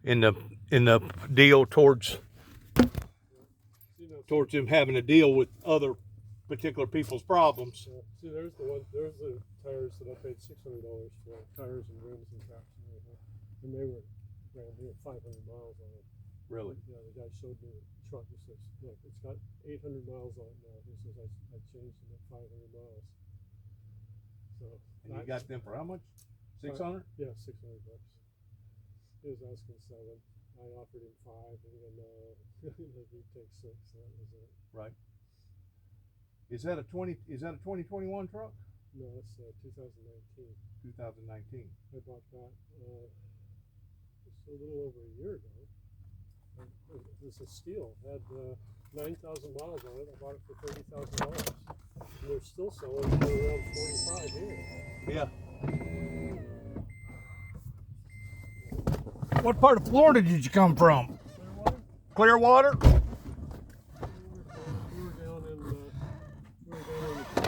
in the deal towards him having to deal with other particular people's problems. See, there's the tires that I paid $600 for, tires and rims and caps and everything, and they were brand new, 500 miles on it. Really? Yeah, the guy showed me the truck. He says, "Look, it's got 800 miles on it now." He says, "I changed them at 500 miles." So. And you got them for how much? 600? Yeah, $600. He was asking 7. I offered him 5, and he goes, "No, he'd take 6." That was it. Right. Is that a 2021 truck? No, it's 2019. 2019. I bought that just a little over a year ago. It was a steal. It had 9,000 miles on it. I bought it for $30,000. And they're still selling for around 45 here. Yeah. What part of Florida did you come from? Clearwater? Clearwater? We were down in the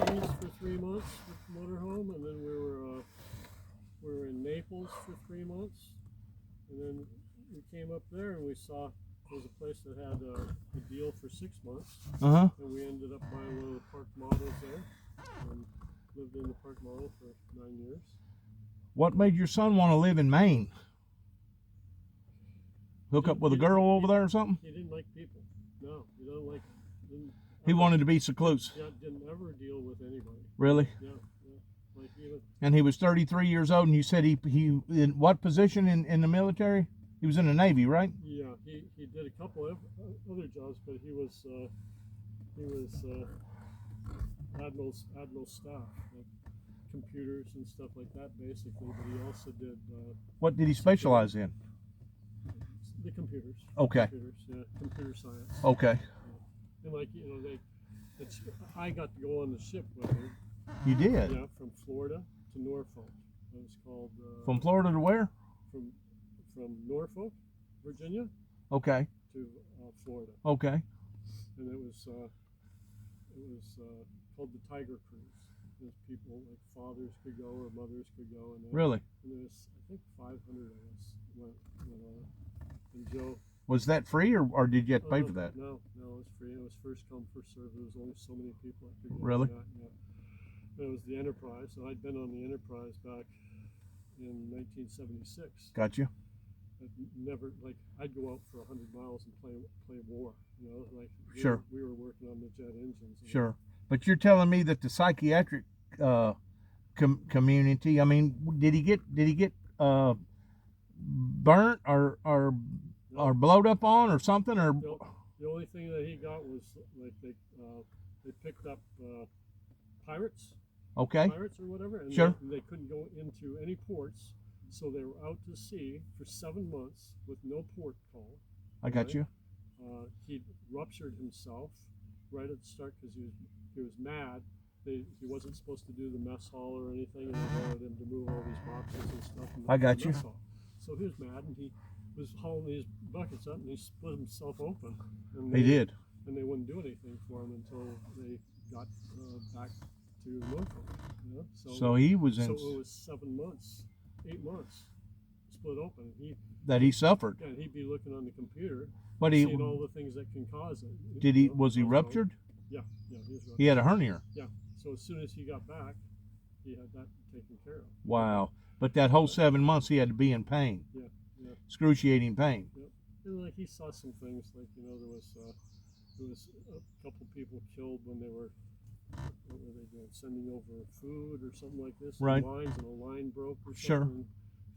Keys for 3 months with the motorhome, and then we were in Naples for 3 months, and then we came up there and we saw there was a place that had a deal for 6 months, Uh-huh. and we ended up buying one of the park models there, and lived in the park model for 9 years. What made your son want to live in Maine? Hook up with a girl over there or something? He didn't like people. No, he don't like. He wanted to be secluded. Yeah, didn't ever deal with anybody. Really? Yeah. Like even. And he was 33 years old, and you said he in what position in the military? He was in the Navy, right? Yeah, he did a couple of other jobs, but he was admiral staff, like computers and stuff like that, basically. But he also did What did he specialize in? the computers. Okay. Computers, yeah, computer science. Okay. And like I got to go on the ship with him. You did? Yeah, from Florida to Norfolk. It was called. From Florida to where? From Norfolk, Virginia, Okay. to Florida, Okay. and it was called the Tiger Cruise. There's people like fathers could go or mothers could go, and Really? And there's I think 500 of us went on it. And Joe. Was that free, or did you have to pay for that? No, it was free. It was first come, first served. There was only so many people that could go. Really? On that, yeah. It was the Enterprise, and I'd been on the Enterprise back in 1976. Gotcha. Never, like, I'd go out for 100 miles and play war, you know, like Sure. We were working on the jet engines. Sure. But you're telling me that the psychiatric community, I mean, did he get burnt or blowed up on or something, or the only thing that he got was like they picked up pirates or whatever, and Sure. they couldn't go into any ports, so they were out to sea for 7 months with no port call. I got you. He ruptured himself right at the start because he was mad. He wasn't supposed to do the mess hall or anything, and they wanted him to move all these boxes and stuff. I got you. So he was mad, and he was hauling these buckets up, and he split himself open. And He did. And they wouldn't do anything for him until they got back to Norfolk. You know? So he was in. So it was 7 months, 8 months, split open. That he suffered. And he'd be looking on the computer, But seeing all the things that can cause it. Did he? Was he ruptured? Yeah, he was ruptured. He had a hernia. Yeah. So as soon as he got back, he had that taken care of. Wow. But that whole 7 months he had to be in pain. Yeah. Excruciating pain. Yep. And like he saw some things, like there was a couple people killed when they were, what were they doing, sending over food or something like this. Right. Lines, and a line broke or something. Sure. And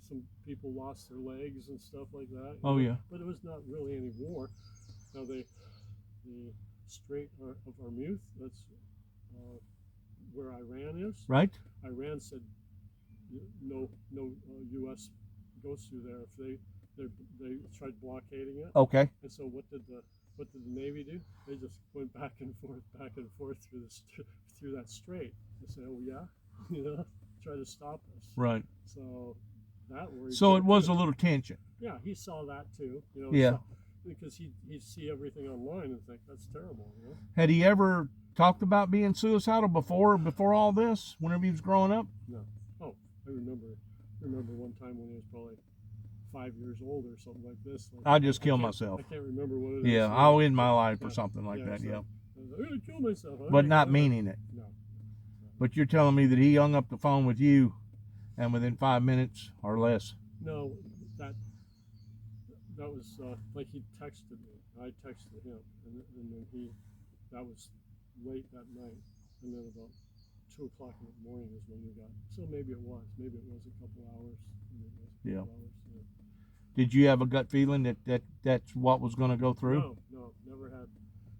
some people lost their legs and stuff like that. Oh yeah. But it was not really any war. Now the Strait of Hormuz, that's where Iran is. Right. Iran said no U.S. goes through there if they tried blockading it. Okay. And so what did the Navy do? They just went back and forth through that strait. They said, "Oh yeah, try to stop us." Right. So that worried. So him it was too. a little tension. Yeah, he saw that too. Yeah. Because he'd see everything online and think that's terrible. Had he ever talked about being suicidal before all this? Whenever he was growing up? No. Oh, I remember one time when he was probably 5 years old or something like this. Like, I'll just kill I can't- myself. I can't remember what it is. Yeah, now. I'll end my life or Yeah. something like that. so Yeah, I was like, I'm gonna kill myself. but not meaning it. No. But you're telling me that he hung up the phone with you, and within 5 minutes or less. No, that was like he texted me. I texted him, and then that was late that night, and then about 2 o'clock in the morning is when we got. So maybe it was a couple hours. Maybe it was a couple Yeah. hours, yeah. Did you have a gut feeling that's what was going to go through? No, never had,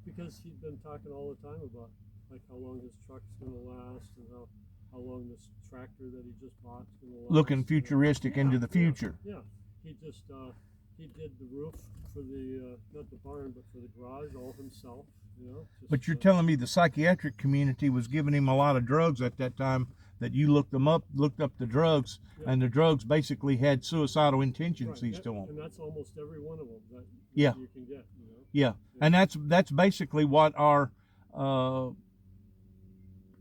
because he'd been talking all the time about like how long his truck's gonna last and how long this tractor that he just bought is gonna last. Looking futuristic into the future. Yeah. He just he did the roof for the not the barn but for the garage all himself. Just, But you're telling me the psychiatric community was giving him a lot of drugs at that time, that you looked up the drugs, Yeah. and the drugs basically had suicidal right, tendencies to them. and that's almost every one of them that Yeah. you can get. Yeah, and that's basically what our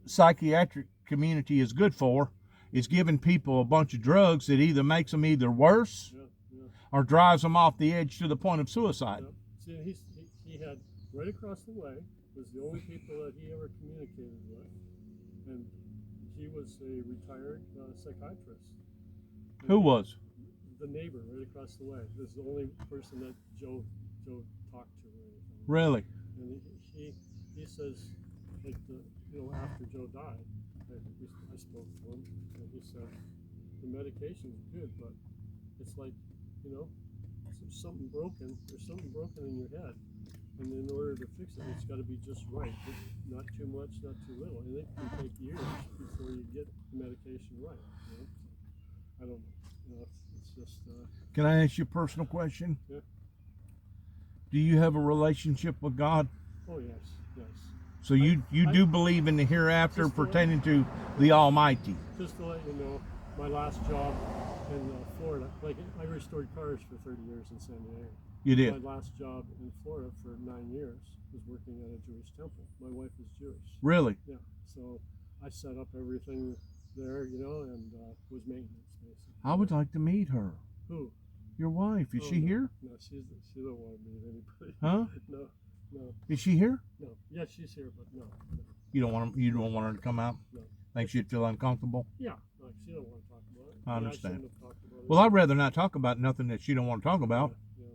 psychiatric community is good for, is giving people a bunch of drugs that either makes them either worse Yeah. or drives them off the edge to the point of suicide. See, he had right across the way was the only people that he ever communicated with, and he was a retired psychiatrist. And Who was? the neighbor right across the way? This is the only person that Joe talked to or anything. Really? And he says, like after Joe died, I spoke to him, and he said the medication's good, but it's like there's something broken in your head, and in order to fix it, it's got to be just right. Not too much, not too little, and it can take years before you get the medication right. I don't know. It's just. Can I ask you a personal question? Yeah. Do you have a relationship with God? Oh yes. So you do believe in the hereafter Just to- pertaining to the Almighty? Just to let you know, my last job in Florida, like I restored cars for 30 years in San Diego. You did? My last job in Florida for 9 years was working at a Jewish temple. My wife is Jewish. Really? Yeah. So I set up everything there, and was maintenance basically. I would like to meet her. Who? Your wife. Is Oh, she no. here? No, she don't want to meet anybody. Huh? No. Is she here? No. Yeah, she's here, but no. You don't want her to come out? No. Think she'd feel uncomfortable? Yeah, like she don't want to talk about it. I Yeah, understand. shouldn't have talked about it. Well, I'd rather not talk about nothing that she don't want to talk about. Yeah,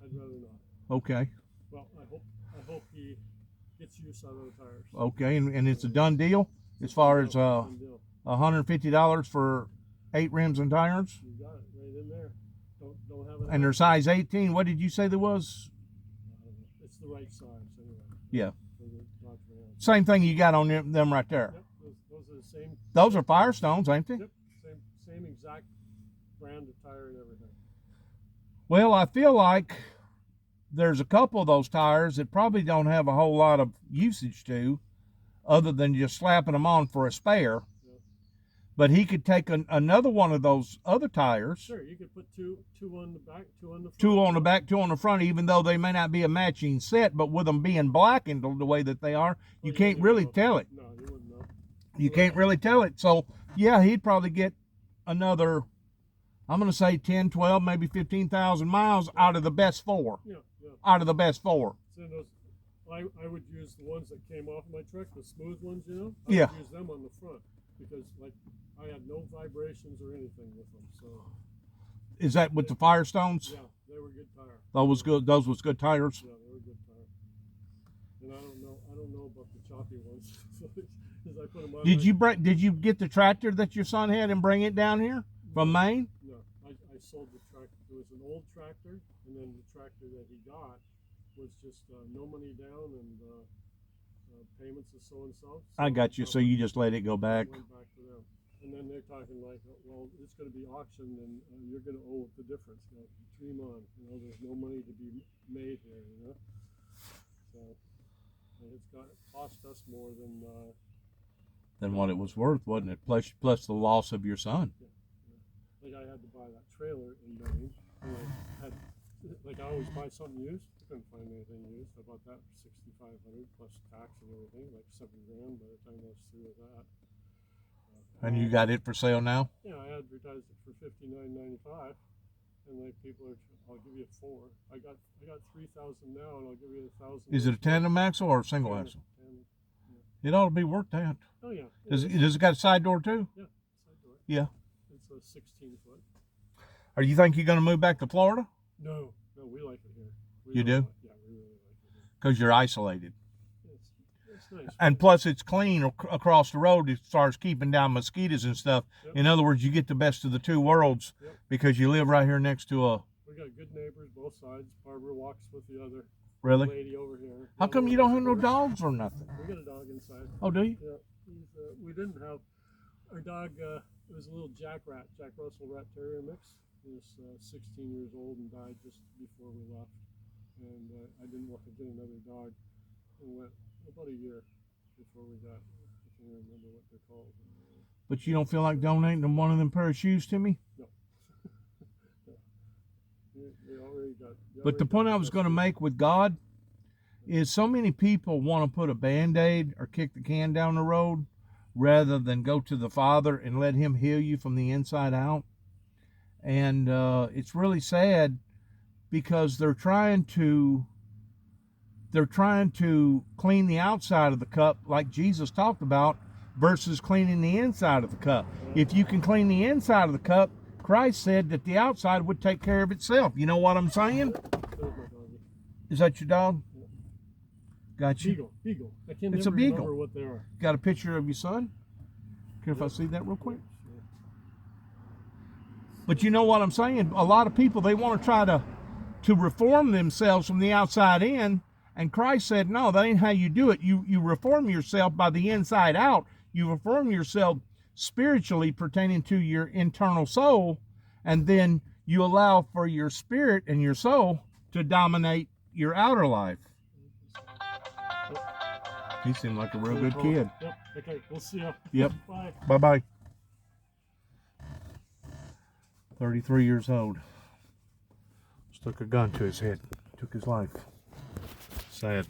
I'd rather not. Okay. Well, I hope he gets use out of the tires. Okay, and it's a done deal as far as Done deal. $150 for 8 rims and tires, You got it right in there. Don't have it. and they're size 18. What did you say there was? It's the right size anyway. Yeah. For the Dodge Ram. Same thing you got on them right there. Yep, those are the same. Those are Firestones, ain't they? Yep, same exact brand of tire and everything. Well, I feel like there's a couple of those tires that probably don't have a whole lot of usage to, other than just slapping them on for a spare. Yeah. But he could take another one of those other tires, Sure, you could put two on the back, two on the front. 2 on the back, 2 on the front, even though they may not be a matching set, but with them being blackened the way that they are, you Well, can't wouldn't really know. tell it. No, you wouldn't know. You can't really tell it. So, yeah, he'd probably get another, I'm going to say 10, 12, maybe 15,000 miles out of the best 4. Yeah. Out of the best 4. So those, I would use the ones that came off my truck, the smooth ones, I Yeah. would use them on the front because like I had no vibrations or anything with them. So Is that with the Firestones? yeah, they were good tire. Those was good tires. Yeah, they were good tire. And I don't know about the choppy ones. Because I put them on. Did you get the tractor that your son had and bring it down here from Maine? No, I sold the tractor. It was an old tractor, and then the tractor that he got was just no money down and payments of so and so. I got you. So you just let it go back. Went back to them, and then they're talking like, well, it's going to be auctioned, and you're going to owe the difference. Dream on. There's no money to be made here. So and it's cost us more Than what it was worth, wasn't it? Plus the loss of your son. like I had to buy that trailer in Maine, and I had, like I always buy something used. I couldn't find anything used. I bought that for $6,500 plus tax and everything, like $7,000 by the time I was through with that. And you got it for sale now? Yeah, I advertised it for $59.95, and like people are, I'll give you 4. I got 3,000 now, and I'll give you 1,000. Is it a tandem axle or a single Tandem, axle? tandem. It ought to be worth that. Oh yeah. Does it got a side door too? Yeah, side door. Yeah. It's a 16-foot. Or you think you're going to move back to Florida? No, we like it here. You do? Yeah, we really like it here. Because you're isolated. It's nice. And plus, it's clean across the road as far as keeping down mosquitoes and stuff. Yep. In other words, you get the best of the two worlds Yep. because you live right here next to a. We got good neighbors both sides. Barbara walks with the other Really? lady over here. How come you don't have no dogs or nothing? We got a dog inside. Oh, do you? Yeah, we didn't have our dog. It was a little Jack Russell Rat Terrier mix. He was 16 years old and died just before we left. And I didn't want to get another dog. It went about a year before we got. I can't remember what they're called. But you don't feel like donating them one of them pair of shoes to me? No. They already got. But the point I was going to make with God is so many people want to put a Band-Aid or kick the can down the road rather than go to the Father and let Him heal you from the inside out. And it's really sad because they're trying to clean the outside of the cup like Jesus talked about versus cleaning the inside of the cup. If you can clean the inside of the cup, Christ said that the outside would take care of itself. You know what I'm saying? There's my doggy. Is that your dog? Got you. Beagle. I can't It's a never beagle. remember what they are. Got a picture of your son? Care if I see that real quick? Sure. But you know what I'm saying? A lot of people, they want to try to reform themselves from the outside in. And Christ said, no, that ain't how you do it. You reform yourself by the inside out. You reform yourself spiritually pertaining to your internal soul. And then you allow for your spirit and your soul to dominate your outer life. He seemed like a real good kid. Yep. Okay. We'll see you. Yep. Bye. Bye-bye. 33 years old. Stuck a gun to his head. Took his life. Sad.